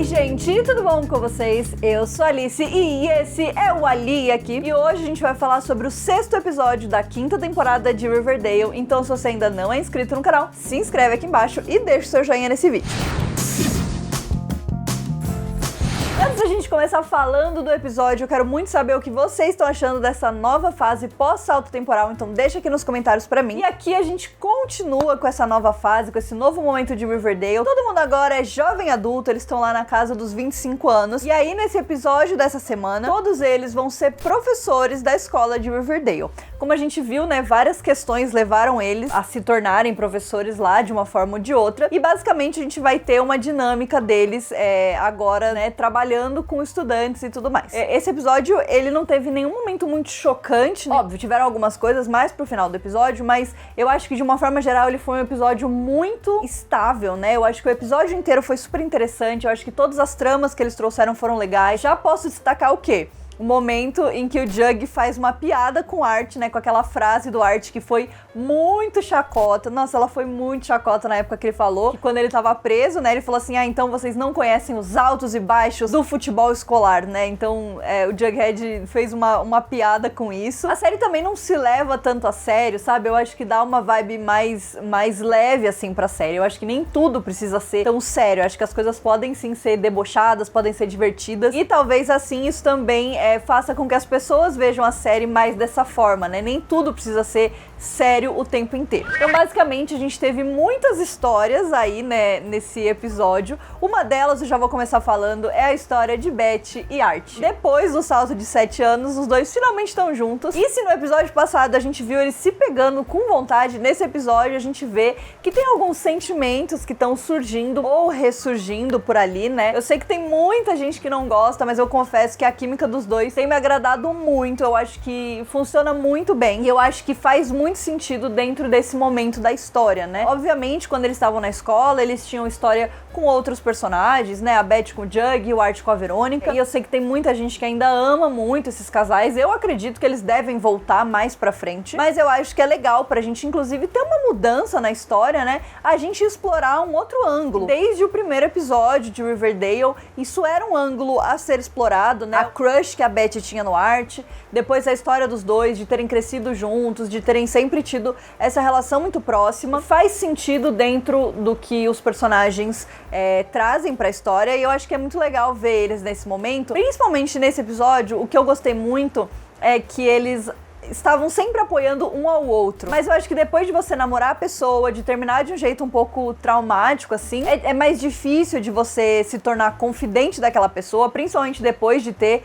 Oi gente, tudo bom com vocês? Eu sou a Alice e esse é o Ali aqui. E hoje a gente vai falar sobre o 6º episódio da 5ª temporada de Riverdale. Então se você ainda não é inscrito no canal, se inscreve aqui embaixo e deixa o seu joinha nesse vídeo. Antes da gente começar falando do episódio, eu quero muito saber o que vocês estão achando dessa nova fase pós-salto temporal, então deixa aqui nos comentários pra mim. E aqui a gente continua com essa nova fase, com esse novo momento de Riverdale. Todo mundo agora é jovem adulto, eles estão lá na casa dos 25 anos. E aí, nesse episódio dessa semana, todos eles vão ser professores da escola de Riverdale. Como a gente viu, né, várias questões levaram eles a se tornarem professores lá de uma forma ou de outra. E basicamente a gente vai ter uma dinâmica deles agora, né, trabalhando com estudantes e tudo mais. Esse episódio, ele não teve nenhum momento muito chocante, né? Óbvio, tiveram algumas coisas mais pro final do episódio, mas eu acho que de uma forma geral ele foi um episódio muito estável, né? Eu acho que o episódio inteiro foi super interessante, eu acho que todas as tramas que eles trouxeram foram legais. Já posso destacar o quê? O momento em que o Jughead faz uma piada com o Art, né, com aquela frase do Art que foi muito chacota. Nossa, ela foi muito chacota na época que ele falou, que quando ele tava preso, né, ele falou assim, então vocês não conhecem os altos e baixos do futebol escolar, né, então o Jughead fez uma piada com isso. A série também não se leva tanto a sério, sabe, eu acho que dá uma vibe mais leve, assim, pra série. Eu acho que nem tudo precisa ser tão sério, eu acho que as coisas podem sim ser debochadas, podem ser divertidas, e talvez assim isso também faça com que as pessoas vejam a série mais dessa forma, né? Nem tudo precisa ser sério o tempo inteiro. Então, basicamente, a gente teve muitas histórias aí, né, nesse episódio. Uma delas, eu já vou começar falando, é a história de Beth e Art. Depois do salto de 7 anos, os dois finalmente estão juntos. E se no episódio passado a gente viu eles se pegando com vontade, nesse episódio a gente vê que tem alguns sentimentos que estão surgindo ou ressurgindo por ali, né? Eu sei que tem muita gente que não gosta, mas eu confesso que a química dos dois tem me agradado muito. Eu acho que funciona muito bem e eu acho que faz muito sentido dentro desse momento da história, né? Obviamente, quando eles estavam na escola, eles tinham história com outros personagens, né? A Beth com o Jughead e o Art com a Verônica. E eu sei que tem muita gente que ainda ama muito esses casais. Eu acredito que eles devem voltar mais pra frente. Mas eu acho que é legal pra gente, inclusive, ter uma mudança na história, né? A gente explorar um outro ângulo. Desde o primeiro episódio de Riverdale, isso era um ângulo a ser explorado, né? A crush que a Beth tinha no Art. Depois a história dos dois, de terem crescido juntos, de terem sempre tido essa relação muito próxima. Faz sentido dentro do que os personagens trazem pra história, e eu acho que é muito legal ver eles nesse momento. Principalmente nesse episódio, o que eu gostei muito é que eles estavam sempre apoiando um ao outro. Mas eu acho que depois de você namorar a pessoa, de terminar de um jeito um pouco traumático, assim, é mais difícil de você se tornar confidente daquela pessoa, principalmente depois de ter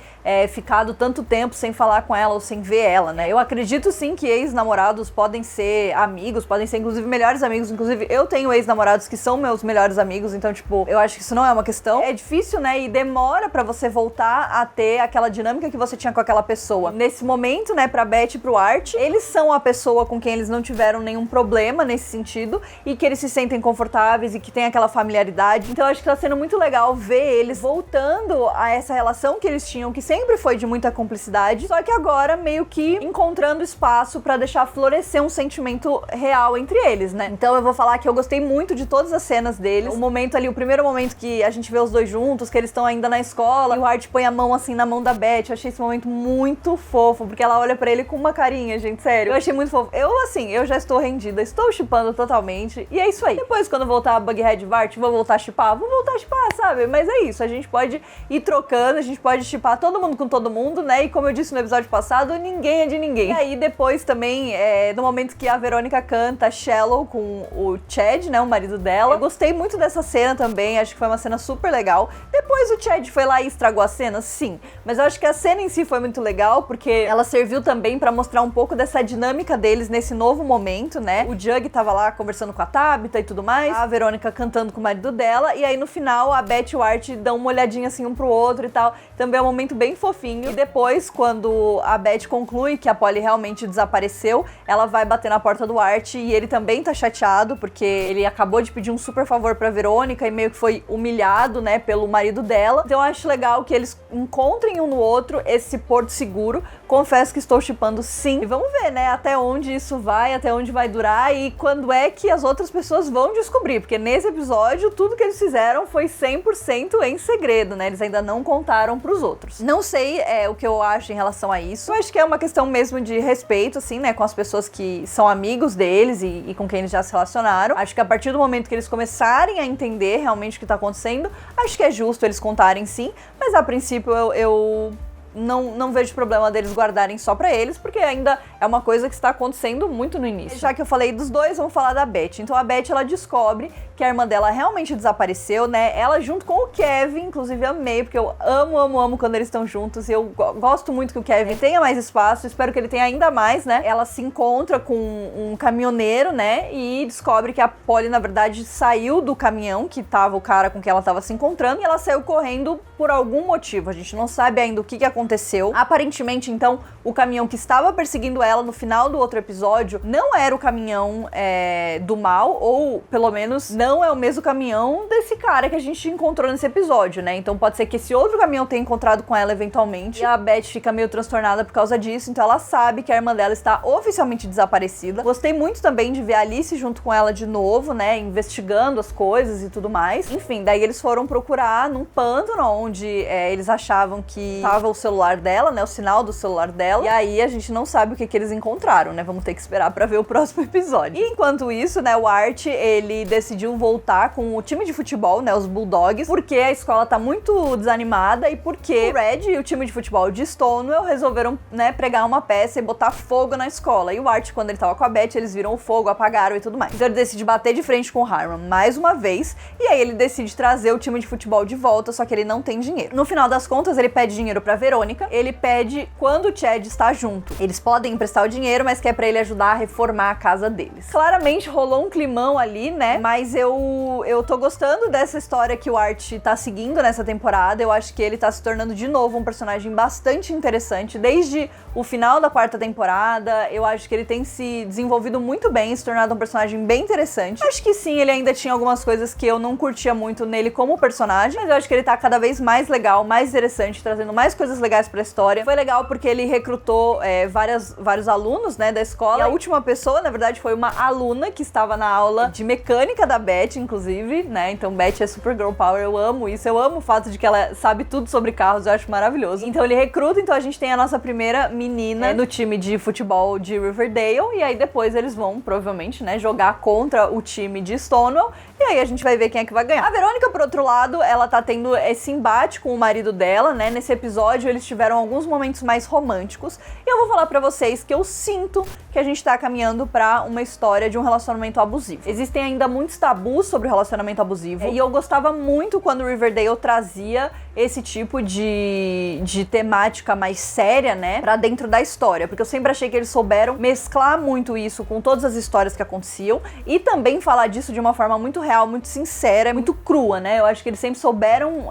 ficado tanto tempo sem falar com ela ou sem ver ela, né? Eu acredito sim que ex-namorados podem ser amigos, podem ser inclusive melhores amigos. Inclusive, eu tenho ex-namorados que são meus melhores amigos, então, tipo, eu acho que isso não é uma questão. É difícil, né? E demora pra você voltar a ter aquela dinâmica que você tinha com aquela pessoa. Nesse momento, né, pra Beth e pro Art, eles são a pessoa com quem eles não tiveram nenhum problema nesse sentido e que eles se sentem confortáveis e que tem aquela familiaridade. Então eu acho que tá sendo muito legal ver eles voltando a essa relação que eles tinham, que sempre foi de muita cumplicidade, só que agora meio que encontrando espaço pra deixar florescer um sentimento real entre eles, né? Então eu vou falar que eu gostei muito de todas as cenas deles. O momento ali, o primeiro momento que a gente vê os dois juntos, que eles estão ainda na escola, e o Art põe a mão assim na mão da Beth. Eu achei esse momento muito fofo, porque ela olha pra ele com uma carinha, gente, sério. Eu achei muito fofo. Eu já estou rendida, estou shippando totalmente. E é isso aí. Depois, quando voltar a Bughead e Bart, vou voltar a shippar? Vou voltar a shippar, sabe? Mas é isso, a gente pode ir trocando, a gente pode shippar todo mundo com todo mundo, né? E como eu disse no episódio passado, ninguém é de ninguém. E aí, depois também, no momento que a Verônica canta Shallow com o Chad, né? O marido dela. Eu gostei muito dessa cena também, acho que foi uma cena super legal. Depois o Chad foi lá e estragou a cena? Sim. Mas eu acho que a cena em si foi muito legal, porque ela serviu também pra mostrar um pouco dessa dinâmica deles nesse novo momento, né? O Jughead tava lá conversando com a Tabitha e tudo mais, a Verônica cantando com o marido dela, e aí no final a Beth e o Art dão uma olhadinha assim um pro outro e tal. Também é um momento bem fofinho. E depois, quando a Beth conclui que a Polly realmente desapareceu, ela vai bater na porta do Art e ele também tá chateado, porque ele acabou de pedir um super favor pra Verônica e meio que foi humilhado, né, pelo marido dela. Então eu acho legal que eles encontrem um no outro esse porto seguro. Confesso que estou shippando namorando sim. E vamos ver, né, até onde isso vai, até onde vai durar e quando é que as outras pessoas vão descobrir. Porque nesse episódio, tudo que eles fizeram foi 100% em segredo, né? Eles ainda não contaram pros outros. Não sei o que eu acho em relação a isso. Eu acho que é uma questão mesmo de respeito, assim, né, com as pessoas que são amigos deles e com quem eles já se relacionaram. Acho que a partir do momento que eles começarem a entender realmente o que tá acontecendo, acho que é justo eles contarem sim, mas a princípio eu não vejo problema deles guardarem só pra eles, porque ainda é uma coisa que está acontecendo muito no início. Já que eu falei dos dois, vamos falar da Beth. Então a Beth, ela descobre que a irmã dela realmente desapareceu, né? Ela junto com o Kevin, inclusive amei, porque eu amo quando eles estão juntos, e eu gosto muito que o Kevin tenha mais espaço, espero que ele tenha ainda mais, né? Ela se encontra com um caminhoneiro, né? E descobre que a Polly, na verdade, saiu do caminhão que tava o cara com quem ela tava se encontrando, e ela saiu correndo por algum motivo. A gente não sabe ainda o que aconteceu. Aparentemente, então, o caminhão que estava perseguindo ela no final do outro episódio não era o caminhão do mal, ou pelo menos não é o mesmo caminhão desse cara que a gente encontrou nesse episódio, né? Então pode ser que esse outro caminhão tenha encontrado com ela eventualmente, e a Beth fica meio transtornada por causa disso, então ela sabe que a irmã dela está oficialmente desaparecida. Gostei muito também de ver a Alice junto com ela de novo, né? Investigando as coisas e tudo mais. Enfim, daí eles foram procurar num pântano onde eles achavam que estava o celular dela, né? O sinal do celular dela. E aí a gente não sabe o que eles encontraram, né? Vamos ter que esperar pra ver o próximo episódio. E enquanto isso, né, o Art, ele decidiu voltar com o time de futebol, né, os Bulldogs, porque a escola tá muito desanimada e porque o Red e o time de futebol de Stonewall resolveram, né, pregar uma peça e botar fogo na escola. E o Art, quando ele tava com a Beth, eles viram o fogo, apagaram e tudo mais. Então ele decide bater de frente com o Hiram mais uma vez, e aí ele decide trazer o time de futebol de volta, só que ele não tem dinheiro. No final das contas, ele pede dinheiro pra Verônica, ele pede quando o Chad está junto. Eles podem emprestar o dinheiro, mas quer pra ele ajudar a reformar a casa deles. Claramente rolou um climão ali, né, mas eu tô gostando dessa história que o Art tá seguindo nessa temporada. Eu acho que ele tá se tornando de novo um personagem bastante interessante. Desde o final da quarta temporada, eu acho que ele tem se desenvolvido muito bem, se tornado um personagem bem interessante. Acho que sim, ele ainda tinha algumas coisas que eu não curtia muito nele como personagem, mas eu acho que ele tá cada vez mais legal, mais interessante, trazendo mais coisas legais pra história. Foi legal porque ele recrutou vários alunos, né, da escola. E a última pessoa, na verdade, foi uma aluna que estava na aula de mecânica da Beth, inclusive, né? Então Beth é super girl power, eu amo isso. Eu amo o fato de que ela sabe tudo sobre carros, eu acho maravilhoso. Então ele recruta, então a gente tem a nossa primeira menina no time de futebol de Riverdale, e aí depois eles vão, provavelmente, né, jogar contra o time de Stonewall, e aí a gente vai ver quem é que vai ganhar. A Verônica, por outro lado, ela tá tendo esse embate com o marido dela, né? Nesse episódio eles tiveram alguns momentos mais românticos, e eu vou falar pra vocês que eu sinto que a gente tá caminhando pra uma história de um relacionamento abusivo. Existem ainda muitos tabus sobre o relacionamento abusivo, e eu gostava muito quando o Riverdale trazia esse tipo de temática mais séria, né, pra dentro da história, porque eu sempre achei que eles souberam mesclar muito isso com todas as histórias que aconteciam, e também falar disso de uma forma muito real, muito sincera, muito crua, né? Eu acho que eles sempre souberam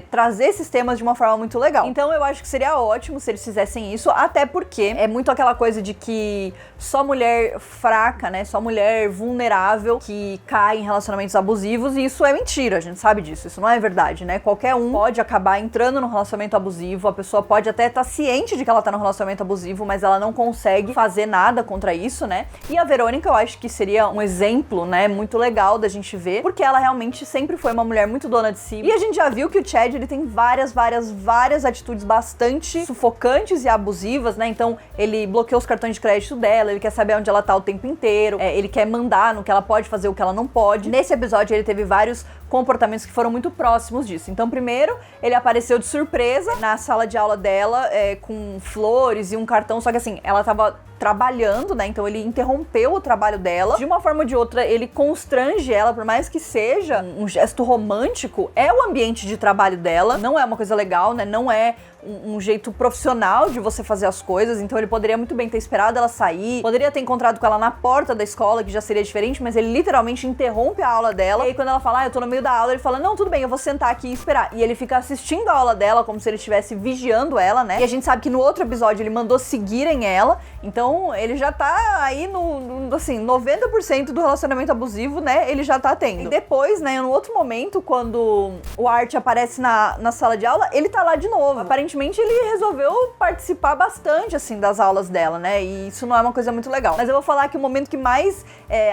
trazer esses temas de uma forma muito legal. Então eu acho que seria ótimo se eles fizessem isso, até porque é muito aquela coisa de que só mulher fraca, né, só mulher vulnerável que cai em relacionamentos abusivos, e isso é mentira, a gente sabe disso, isso não é verdade, né? Qualquer um pode acabar entrando num relacionamento abusivo, a pessoa pode até estar ciente de que ela tá num relacionamento abusivo, mas ela não consegue fazer nada contra isso, né? E a Verônica, eu acho que seria um exemplo, né, muito legal da gente ver, porque ela realmente sempre foi uma mulher muito dona de si, e a gente já viu que o Chad, ele tem várias atitudes bastante sufocantes e abusivas, né? Então, ele bloqueou os cartões de crédito dela, ele quer saber onde ela tá o tempo inteiro, ele quer mandar no que ela pode fazer, o que ela não pode. Nesse episódio, ele teve vários comportamentos que foram muito próximos disso. Então, primeiro, ele apareceu de surpresa na sala de aula dela, com flores e um cartão, só que assim, ela tava trabalhando, né? Então ele interrompeu o trabalho dela. De uma forma ou de outra, ele constrange ela, por mais que seja um gesto romântico, é o ambiente de trabalho dela, não é uma coisa legal, né? Não é um jeito profissional de você fazer as coisas, então ele poderia muito bem ter esperado ela sair, poderia ter encontrado com ela na porta da escola, que já seria diferente, mas ele literalmente interrompe a aula dela, e aí quando ela fala, eu tô no meio da aula, ele fala, não, tudo bem, eu vou sentar aqui e esperar, e ele fica assistindo a aula dela, como se ele estivesse vigiando ela, né, e a gente sabe que no outro episódio ele mandou seguirem ela, então ele já tá aí assim, 90% do relacionamento abusivo, né, ele já tá tendo. E depois, né, no outro momento, quando o Art aparece na sala de aula, ele tá lá de novo. Aparentemente aparentemente ele resolveu participar bastante, assim, das aulas dela, né? E isso não é uma coisa muito legal. Mas eu vou falar que o momento que mais,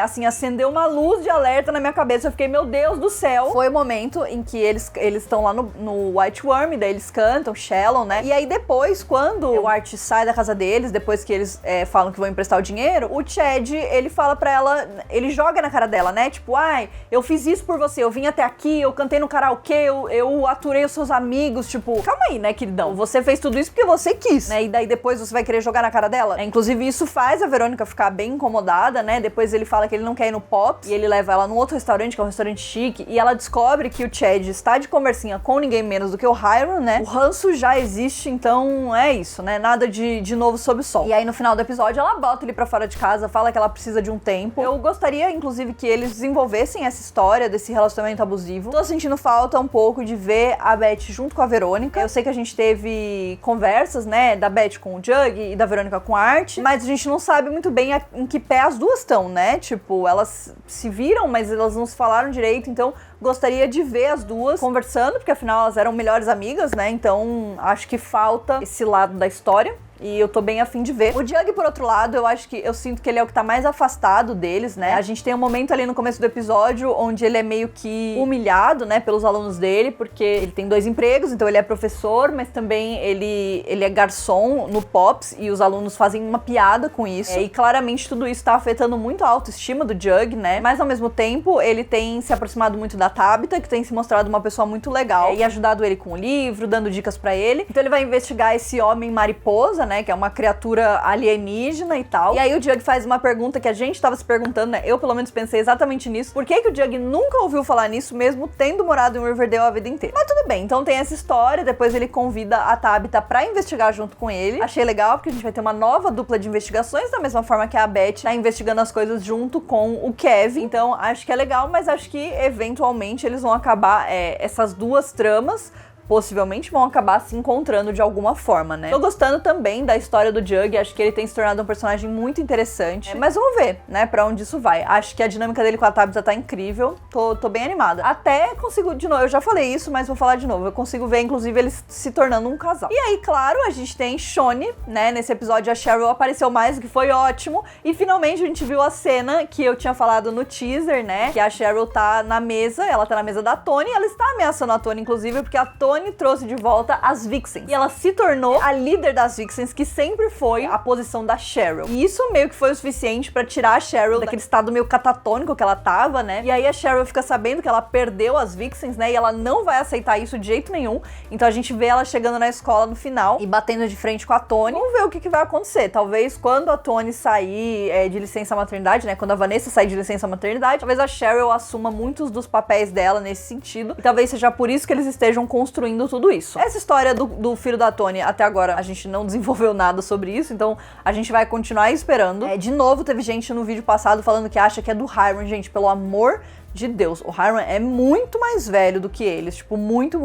assim, acendeu uma luz de alerta na minha cabeça, eu fiquei, meu Deus do céu, foi o momento em que eles estão lá no White Worm, daí eles cantam Shallow, né? E aí depois, quando o Art sai da casa deles, depois que eles falam que vão emprestar o dinheiro, o Chad, ele fala pra ela, ele joga na cara dela, né? Tipo, ai, eu fiz isso por você, eu vim até aqui, eu cantei no karaokê, eu aturei os seus amigos, tipo, calma aí, né, queridão? Você fez tudo isso porque você quis, né? E daí depois você vai querer jogar na cara dela? Inclusive, isso faz a Verônica ficar bem incomodada, né? Depois ele fala que ele não quer ir no Pops, e ele leva ela num outro restaurante, que é um restaurante chique, e ela descobre que o Chad está de conversinha com ninguém menos do que o Hiram, né? O ranço já existe, então é isso, né? Nada de novo sob o sol. E aí, no final do episódio, ela bota ele pra fora de casa, fala que ela precisa de um tempo. Eu gostaria, inclusive, que eles desenvolvessem essa história desse relacionamento abusivo. Tô sentindo falta um pouco de ver a Beth junto com a Verônica. Eu sei que a gente teve conversas, né, da Beth com o Jug e da Verônica com a Art, mas a gente não sabe muito bem em que pé as duas estão, né? Tipo, elas se viram, mas elas não se falaram direito, então gostaria de ver as duas conversando, porque afinal elas eram melhores amigas, né? Então acho que falta esse lado da história. E eu tô bem afim de ver. O Jug, por outro lado, eu sinto que ele é o que tá mais afastado deles, né? A gente tem um momento ali no começo do episódio onde ele é meio que humilhado, né, pelos alunos dele, porque ele tem 2 empregos, então ele é professor, mas também ele é garçom no Pops, e os alunos fazem uma piada com isso. E claramente tudo isso tá afetando muito a autoestima do Jug, né? Mas ao mesmo tempo, ele tem se aproximado muito da Tabitha, que tem se mostrado uma pessoa muito legal, e ajudado ele com o livro, dando dicas pra ele. Então ele vai investigar esse homem mariposa, né, que é uma criatura alienígena e tal. E aí o Jug faz uma pergunta que a gente tava se perguntando, né? Eu, pelo menos, pensei exatamente nisso. Por que o Jug nunca ouviu falar nisso, mesmo tendo morado em Riverdale a vida inteira? Mas tudo bem, então tem essa história. Depois ele convida a Tabitha pra investigar junto com ele. Achei legal, porque a gente vai ter uma nova dupla de investigações, da mesma forma que a Beth tá investigando as coisas junto com o Kevin. Então, acho que é legal, mas acho que, eventualmente, eles vão acabar, essas duas tramas possivelmente vão acabar se encontrando de alguma forma, né? Tô gostando também da história do Jug, acho que ele tem se tornado um personagem muito interessante, mas vamos ver, né, pra onde isso vai. Acho que a dinâmica dele com a Tabitha tá incrível, tô bem animada. Até consigo, de novo, eu já falei isso, mas vou falar de novo, eu consigo ver, inclusive, eles se tornando um casal. E aí, claro, a gente tem Shoni, né, nesse episódio a Cheryl apareceu mais, o que foi ótimo, e finalmente a gente viu a cena que eu tinha falado no teaser, né, que a Cheryl tá na mesa, ela tá na mesa da Toni, ela está ameaçando a Toni, inclusive, porque a Toni trouxe de volta as Vixens. E ela se tornou a líder das Vixens, que sempre foi a posição da Cheryl. E isso meio que foi o suficiente pra tirar a Cheryl daquele estado meio catatônico que ela tava, né? E aí a Cheryl fica sabendo que ela perdeu as Vixens, né? E ela não vai aceitar isso de jeito nenhum. Então a gente vê ela chegando na escola no final e batendo de frente com a Toni. Vamos ver o que vai acontecer. Talvez quando a Toni sair de licença maternidade, né? Quando a Vanessa sair de licença maternidade, talvez a Cheryl assuma muitos dos papéis dela nesse sentido. E talvez seja por isso que eles estejam construindo tudo isso. Essa história do filho da Toni, até agora, a gente não desenvolveu nada sobre isso, então a gente vai continuar esperando. De novo, teve gente no vídeo passado falando que acha que é do Hiram. Gente, pelo amor de Deus, o Hiram é muito mais velho do que eles, tipo, muito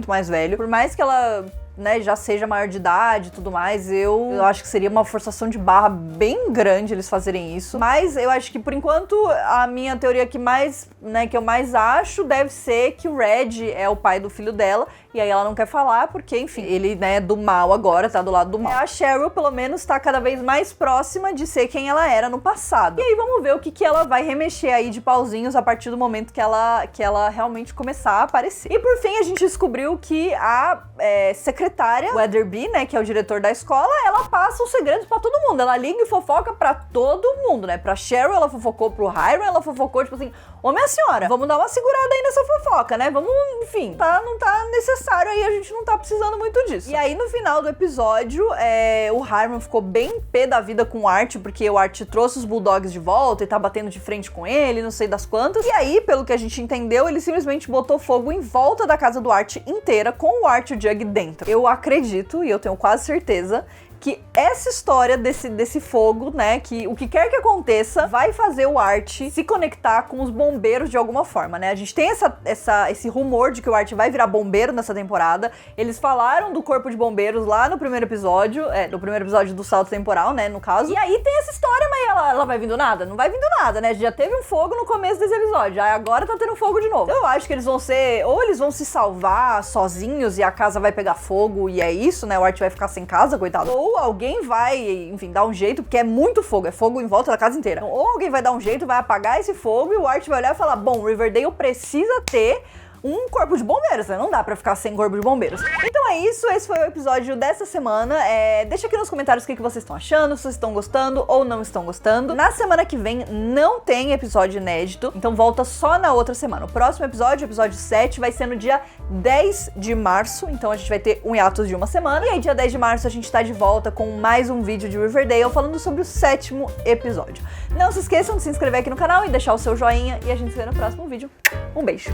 mais velho. Por mais que ela, né, já seja maior de idade e tudo mais, eu acho que seria uma forçação de barra bem grande eles fazerem isso. Mas eu acho que, por enquanto, a minha teoria que eu mais acho deve ser que o Red é o pai do filho dela, e aí ela não quer falar porque, enfim, ele, né, é do mal agora, tá do lado do mal. A Cheryl, pelo menos, tá cada vez mais próxima de ser quem ela era no passado. E aí vamos ver o que ela vai remexer aí de pauzinhos a partir do momento que ela realmente começar a aparecer. E por fim, a gente descobriu que a secretária, Weatherby, né, que é o diretor da escola, ela passa os segredos pra todo mundo. Ela liga e fofoca pra todo mundo, né? Pra Cheryl, ela fofocou pro Hiram, ela fofocou, tipo assim, ô minha senhora, vamos dar uma segurada aí nessa fofoca, né? Vamos, enfim, não tá necessário aí, a gente não tá precisando muito disso. E aí, no final do episódio, o Hiram ficou bem pé da vida com o Art, porque o Art trouxe os Bulldogs de volta e tá batendo de frente com ele, não sei das quantas. E aí, pelo que a gente entendeu, ele simplesmente botou fogo em volta da casa do Art inteira, com o Art e o Jug dentro. Eu acredito, e eu tenho quase certeza, que essa história desse fogo, né, que o que quer que aconteça, vai fazer o Art se conectar com os bombeiros de alguma forma, né? A gente tem esse rumor de que o Art vai virar bombeiro nessa temporada. Eles falaram do corpo de bombeiros lá no primeiro episódio, do salto temporal, né, no caso. E aí tem essa história, mas ela vai vindo nada? Não vai vindo nada, né? Já teve um fogo no começo desse episódio, aí agora tá tendo fogo de novo. Eu acho que eles vão ou eles vão se salvar sozinhos e a casa vai pegar fogo e é isso, né? O Art vai ficar sem casa, coitado. Ou alguém vai, enfim, dar um jeito, porque é muito fogo, é fogo em volta da casa inteira. Então, ou alguém vai dar um jeito, vai apagar esse fogo e o Art vai olhar e falar, bom, Riverdale precisa ter um corpo de bombeiros, né? Não dá pra ficar sem corpo de bombeiros. Então é isso, esse foi o episódio dessa semana. Deixa aqui nos comentários o que vocês estão achando, se vocês estão gostando ou não estão gostando. Na semana que vem não tem episódio inédito, então volta só na outra semana. O próximo episódio, o episódio 7, vai ser no dia 10 de março, então a gente vai ter um hiatus de uma semana. E aí, dia 10 de março, a gente tá de volta com mais um vídeo de Riverdale falando sobre o 7º episódio. Não se esqueçam de se inscrever aqui no canal e deixar o seu joinha, e a gente se vê no próximo vídeo. Um beijo!